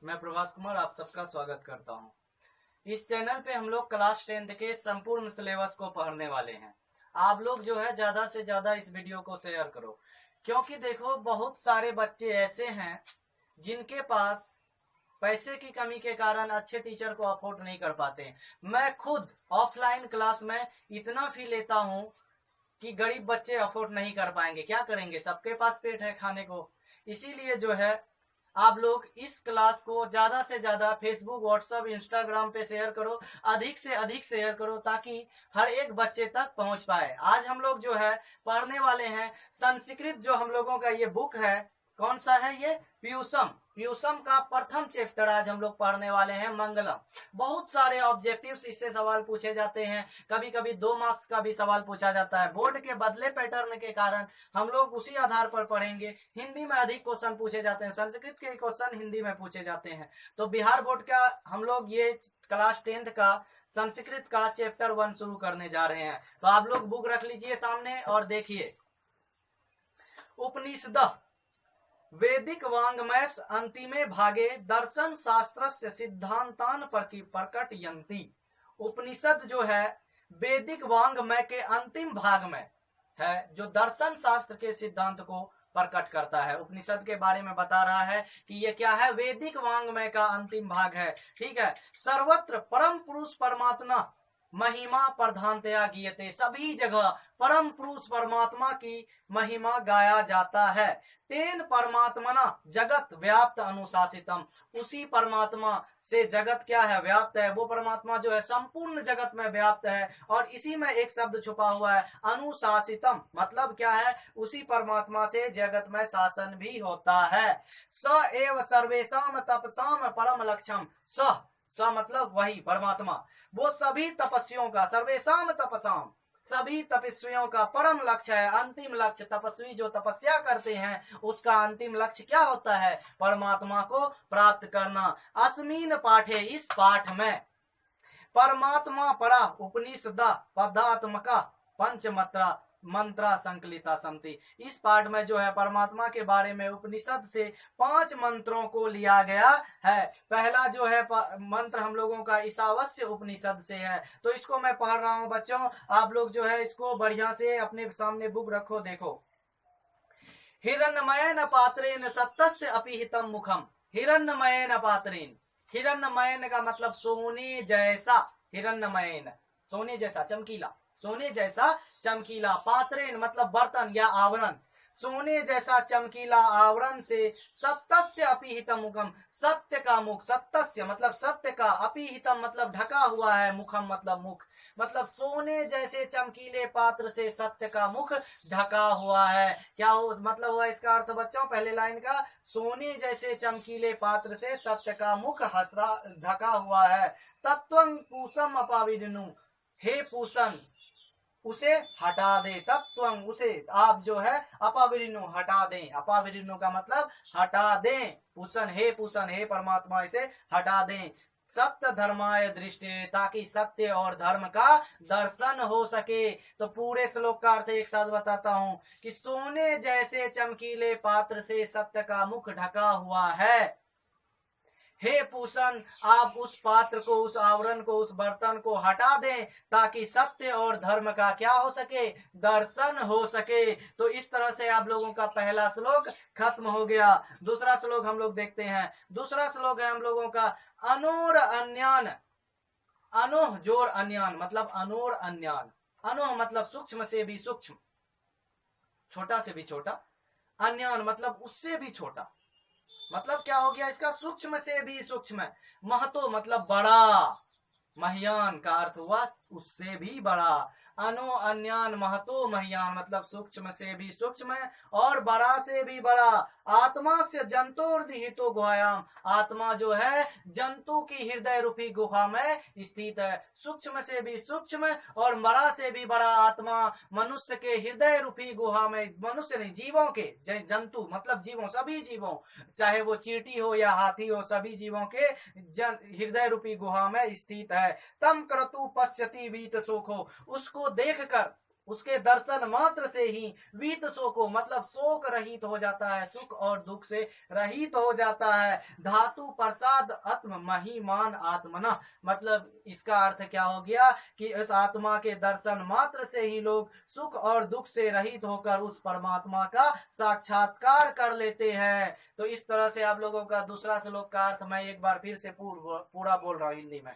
मैं प्रभास कुमार आप सबका स्वागत करता हूं। इस चैनल पे हम लोग क्लास 10th के संपूर्ण सिलेबस को पढ़ने वाले हैं। आप लोग जो है ज्यादा से ज्यादा इस वीडियो को शेयर करो, क्योंकि देखो बहुत सारे बच्चे ऐसे हैं जिनके पास पैसे की कमी के कारण अच्छे टीचर को अफोर्ड नहीं कर पाते। मैं खुद ऑफलाइन क्लास में इतना फी लेता हूं कि गरीब बच्चे अफोर्ड नहीं कर पाएंगे, क्या करेंगे, सबके पास पेट है खाने को। इसीलिए जो है आप लोग इस क्लास को ज्यादा से ज्यादा फेसबुक, व्हाट्सएप, इंस्टाग्राम पे शेयर करो, अधिक से अधिक शेयर करो ताकि हर एक बच्चे तक पहुंच पाए। आज हम लोग जो है पढ़ने वाले हैं संस्कृत, जो हम लोगों का ये बुक है, कौन सा है ये, पीयूषम। पीयूषम का प्रथम चैप्टर आज हम लोग पढ़ने वाले हैं, मंगलम। बहुत सारे ऑब्जेक्टिव्स इससे सवाल पूछे जाते हैं, कभी कभी 2 मार्क्स का भी सवाल पूछा जाता है। बोर्ड के बदले पैटर्न के कारण हम लोग उसी आधार पर पढ़ेंगे। हिंदी में अधिक क्वेश्चन पूछे जाते हैं, संस्कृत के क्वेश्चन हिंदी में पूछे जाते हैं। तो बिहार बोर्ड का हम लोग ये क्लास 10th का संस्कृत का चैप्टर 1 शुरू करने जा रहे हैं। तो आप लोग बुक रख लीजिए सामने और देखिए। उपनिषद वैदिक वाङ्मय अंतिमे भागे दर्शन शास्त्रस्य सिद्धांतान प्रकटयन्ति। उपनिषद जो है वैदिक वाङ्मय के अंतिम भाग में है, जो दर्शन शास्त्र के सिद्धांत को प्रकट करता है। उपनिषद के बारे में बता रहा है कि ये क्या है, वैदिक वाङ्मय का अंतिम भाग है। ठीक है। सर्वत्र परम पुरुष परमात्मा महिमा प्रधानतया गीयते, सभी जगह परम पुरुष परमात्मा की महिमा गाया जाता है। तेन परमात्मना जगत व्याप्त अनुशासितम, उसी परमात्मा से जगत क्या है, व्याप्त है। वो परमात्मा जो है संपूर्ण जगत में व्याप्त है। और इसी में एक शब्द छुपा हुआ है, अनुशासितम, मतलब क्या है, उसी परमात्मा से जगत में शासन भी होता है। स एव सर्वेशम तपसाम परम लक्ष्यम, स मतलब वही परमात्मा, वो सभी तपस्वियों का, सर्वेशम तपसाम, सभी तपस्वियों का परम लक्ष्य है, अंतिम लक्ष्य। तपस्वी जो तपस्या करते हैं उसका अंतिम लक्ष्य क्या होता है, परमात्मा को प्राप्त करना। अस्मिन पाठे, इस पाठ में परमात्मा परा उपनिषद पदात्मका पंचमत्रा मंत्रा संकलिता संति, इस पाठ में जो है परमात्मा के बारे में उपनिषद से 5 मंत्रों को लिया गया है। पहला जो है मंत्र हम लोगों का ईशावास्य उपनिषद से है। तो इसको मैं पढ़ रहा हूं बच्चों, आप लोग जो है इसको बढ़िया से अपने सामने बुक रखो। देखो, हिरण्मयेन पात्रेण सत्तस्य अपिहितम मुखम, हिरण्मयेन पात्रेण, हिरण्मयेन का मतलब सोने जैसा, हिरण्मयेन सोने जैसा, चमकीला, सोने जैसा चमकीला, पात्रेण मतलब बर्तन या आवरण, सोने जैसा चमकीला आवरण से, सत्यस्य अपिहितम मुखम, सत्य का मुख, सत्यस्य मतलब सत्य का, अपिहितम मतलब ढका हुआ है, मुखम मतलब मुख, मतलब सोने जैसे चमकीले पात्र से सत्य का मुख ढका हुआ है। क्या हो मतलब हुआ इसका अर्थ बच्चों, पहले लाइन का, सोने जैसे चमकीले पात्र से सत्य का मुख ढका हुआ है। तत्वं पूषम अपाविदनु, हे पूषण उसे हटा दे, तत्वं उसे, आप जो है अपाविरिनु हटा दें, अपाविरिनु का मतलब हटा दें, पूषण हे पूषण, हे परमात्मा इसे हटा दें। सत्य धर्माय दृष्टि, ताकि सत्य और धर्म का दर्शन हो सके। तो पूरे श्लोक का अर्थ एक साथ बताता हूं कि सोने जैसे चमकीले पात्र से सत्य का मुख ढका हुआ है। हे पूषण, आप उस पात्र को, उस आवरण को, उस बर्तन को हटा दें ताकि सत्य और धर्म का क्या हो सके, दर्शन हो सके। तो इस तरह से आप लोगों का पहला श्लोक खत्म हो गया। दूसरा श्लोक हम लोग देखते हैं। दूसरा श्लोक है हम लोगों का, अनोर अन्यान, अनोह जोर अन्यान मतलब अनोर अन्यान, अनोह मतलब सूक्ष्म से भी सूक्ष्म, छोटा से भी छोटा, अन्यान मतलब उससे भी छोटा, मतलब क्या हो गया इसका, सूक्ष्म से भी सूक्ष्म, महतो मतलब बड़ा, महियान का अर्थ हुआ उससे भी बड़ा, अनो अन्यान महतो महियान मतलब सूक्ष्म से भी सूक्ष्म और बड़ा से भी बड़ा। आत्मा से जंतुर्निहितो गुहायाम, आत्मा जो है जंतु की हृदय रूपी गुफा में स्थित है। सूक्ष्म से भी सूक्ष्म और बड़ा से भी बड़ा आत्मा मनुष्य के हृदय रूपी गुहा में, मनुष्य नहीं जीवों के, जंतु मतलब जीवों, सभी जीवों, चाहे वो चींटी हो या हाथी हो, सभी जीवों के हृदय रूपी गुहा में स्थित है। तम क्रतु पश्यति वीत शोको, उसको देखकर, उसके दर्शन मात्र से ही वीत शोको मतलब शोक रहित हो जाता है, सुख और दुख से रहित हो जाता है। धातु प्रसाद आत्म महिमान आत्मना मतलब इसका अर्थ क्या हो गया कि इस आत्मा के दर्शन मात्र से ही लोग सुख और दुख से रहित होकर उस परमात्मा का साक्षात्कार कर लेते हैं। तो इस तरह से आप लोगों का दूसरा श्लोक का अर्थ मैं एक बार फिर से पूरा बोल रहा हूं हिंदी में।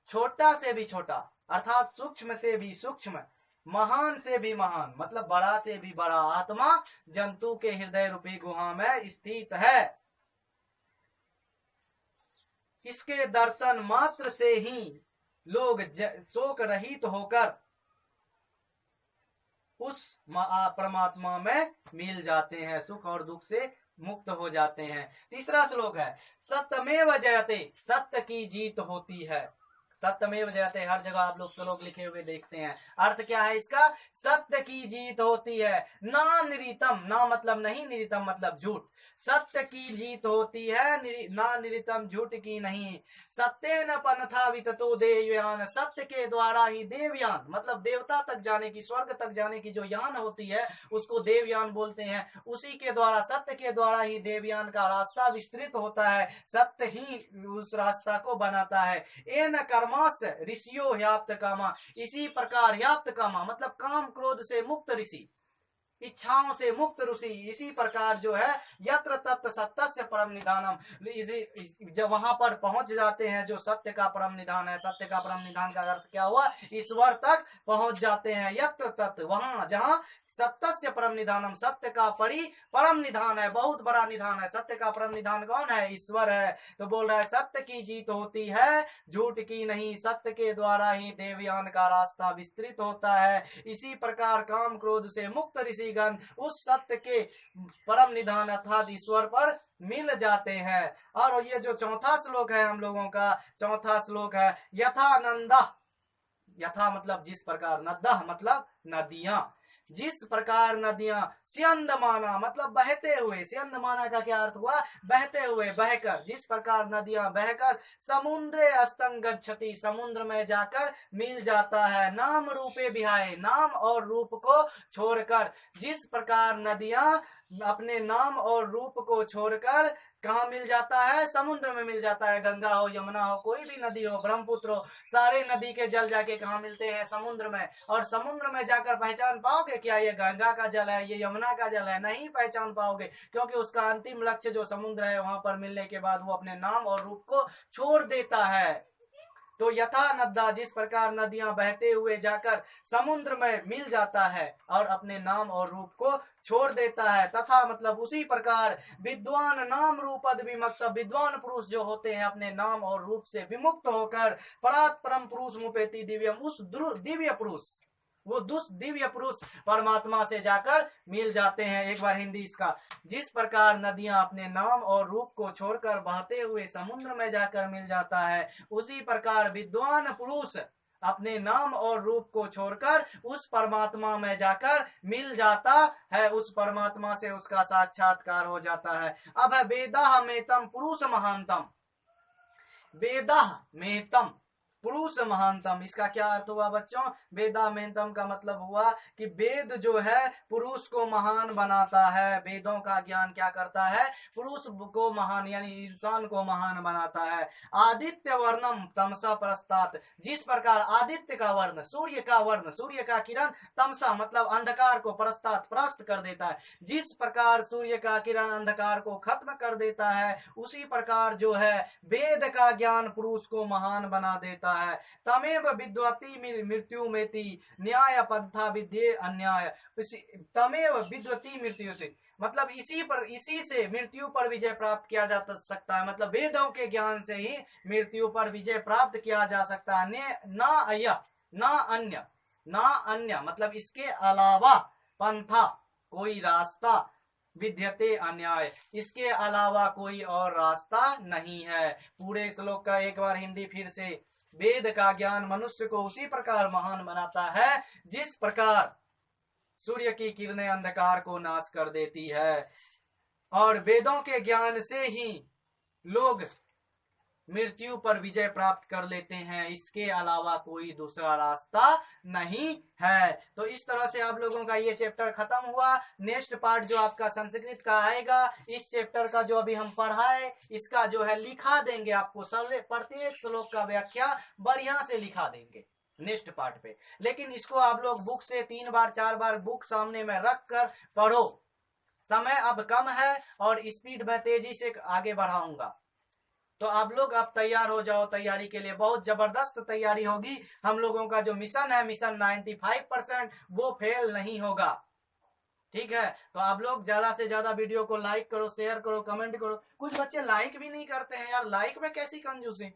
छोटा से भी छोटा अर्थात सूक्ष्म से भी सूक्ष्म, महान से भी महान मतलब बड़ा से भी बड़ा आत्मा जंतु के हृदय रूपी गुहा में स्थित है। इसके दर्शन मात्र से ही लोग शोक रहित होकर उस परमात्मा में मिल जाते हैं, सुख और दुख से मुक्त हो जाते हैं। तीसरा श्लोक है सत्यमेव जयते, सत्य की जीत होती है। सत्यमेव जयते हर जगह आप लोग श्लोक लिखे हुए देखते हैं। अर्थ क्या है इसका? सत्य की जीत होती है। ना निरीतम, ना मतलब नहीं, निरीतम मतलब झूठ। सत्य की जीत होती है, ना निरीतम झूठ की नहीं। सत्येन पन्था विततो देवयान, सत्य के द्वारा ही देवयान मतलब देवता तक जाने की, स्वर्ग तक जाने की जो यान होती है उसको देवयान बोलते हैं। उसी के द्वारा, सत्य के द्वारा ही देवयान का रास्ता विस्तृत होता है, सत्य ही उस रास्ता को बनाता है। एन कर्मास ऋषियो ह्याप्त कामा, इसी प्रकार ह्याप्त कामा मतलब काम क्रोध से मुक्त ऋषि, इच्छाओं से मुक्त ऋषि, इसी प्रकार जो है यत्र तत्र सत्यस्य परम निधानम, जब वहां पर पहुंच जाते हैं जो सत्य का परम निधान है। सत्य का परम निधान का अर्थ क्या हुआ? ईश्वर तक पहुंच जाते हैं। यत्र तत्र वहां जहां सत्यस्य परम निधानम, सत्य का परम निधान है, बहुत बड़ा निधान है। सत्य का परम निधान कौन है? ईश्वर है। तो बोल रहा है सत्य की जीत होती है, झूठ की नहीं। सत्य के द्वारा ही देवयान का रास्ता विस्तृत होता है। इसी प्रकार काम क्रोध से मुक्त ऋषिगण उस सत्य के परम निधान अर्थात ईश्वर पर मिल जाते हैं। और ये जो चौथा श्लोक है हम लोगों का, चौथा श्लोक है यथा नंदा, यथा मतलब जिस प्रकार, नद्दा मतलब नदियां, जिस प्रकार नदियां, स्यंदमाना मतलब बहते हुए, स्यंदमाना का क्या अर्थ हुआ? बहते हुए, बहकर, जिस प्रकार नदियां बहकर समुद्रे अस्तंग गच्छति, समुद्र में जाकर मिल जाता है। नाम रूपे विहाय, नाम और रूप को छोड़कर, जिस प्रकार नदियां अपने नाम और रूप को छोड़कर कहाँ मिल जाता है? समुद्र में मिल जाता है। गंगा हो, यमुना हो, कोई भी नदी हो, ब्रह्मपुत्र हो, सारे नदी के जल जाके कहाँ मिलते हैं? समुद्र में। और समुद्र में जाकर पहचान पाओगे क्या ये गंगा का जल है, ये यमुना का जल है? नहीं पहचान पाओगे, क्योंकि उसका अंतिम लक्ष्य जो समुद्र है वहां पर मिलने के बाद वो अपने नाम और रूप को छोड़ देता है। तो यथा नद्दा, जिस प्रकार नदियां बहते हुए जाकर समुद्र में मिल जाता है और अपने नाम और रूप को छोड़ देता है, तथा मतलब उसी प्रकार विद्वान नाम रूपद विमुक्त, विद्वान पुरुष जो होते हैं अपने नाम और रूप से विमुक्त होकर परात परम पुरुष मुपेति दिव्यम, उस दिव्य पुरुष, वो दिव्य पुरुष परमात्मा से जाकर मिल जाते हैं। एक बार हिंदी इसका, जिस प्रकार नदियां अपने नाम और रूप को छोड़कर बहते हुए समुद्र में जाकर मिल जाता है, उसी प्रकार विद्वान पुरुष अपने नाम और रूप को छोड़कर उस परमात्मा में जाकर मिल जाता है, उस परमात्मा से उसका साक्षात्कार हो जाता है। अब है वेदा मेतम पुरुष महानतम, वेदा मेतम पुरुष महानतम, इसका क्या अर्थ हुआ बच्चों? वेदा मेनतम का मतलब हुआ कि वेद जो है पुरुष को महान बनाता है। वेदों का ज्ञान क्या करता है? पुरुष को महान यानी इंसान को महान बनाता है। आदित्य वर्णम तमसा प्रस्तात्, जिस प्रकार आदित्य का वर्ण, सूर्य का वर्ण, सूर्य का किरण, तमसा मतलब अंधकार को प्रस्तात् परास्त कर देता है। जिस प्रकार सूर्य का किरण अंधकार को खत्म कर देता है, उसी प्रकार जो है वेद का ज्ञान पुरुष को महान बना देता है। तमेव विद्वती मृत्यु मेति न्याय पंथा विद्ये अन्याय, तमेव विद्वती मृत्यु मतलब इसी से मृत्यु पर विजय प्राप्त किया जा सकता है। मतलब वेदों के ज्ञान से ही मृत्यु पर विजय प्राप्त किया जा सकता है। ना अन्य मतलब इसके अलावा, पंथा कोई रास्ता, विद्यते अन्याय इसके अलावा कोई और रास्ता नहीं है। पूरे श्लोक का एक बार हिंदी फिर से, वेद का ज्ञान मनुष्य को उसी प्रकार महान बनाता है जिस प्रकार सूर्य की किरणें अंधकार को नाश कर देती है, और वेदों के ज्ञान से ही लोग मृत्यु पर विजय प्राप्त कर लेते हैं, इसके अलावा कोई दूसरा रास्ता नहीं है। तो इस तरह से आप लोगों का ये चैप्टर खत्म हुआ। नेक्स्ट पार्ट जो आपका संस्कृत का आएगा, इस चैप्टर का जो अभी हम पढ़ा है इसका जो है लिखा देंगे आपको, प्रत्येक श्लोक का व्याख्या बढ़िया से लिखा देंगे नेक्स्ट पार्ट पे। लेकिन इसको आप लोग बुक से 3 बार 4 बार बुक सामने में रख कर पढ़ो। समय अब कम है और स्पीड में तेजी से आगे बढ़ाऊंगा, तो आप लोग अब तैयार हो जाओ तैयारी के लिए। बहुत जबरदस्त तैयारी होगी। हम लोगों का जो मिशन है, मिशन 95% वो फेल नहीं होगा। ठीक है, तो आप लोग ज्यादा से ज्यादा वीडियो को लाइक करो, शेयर करो, कमेंट करो। कुछ बच्चे लाइक भी नहीं करते हैं यार, लाइक में कैसी कंजूसी।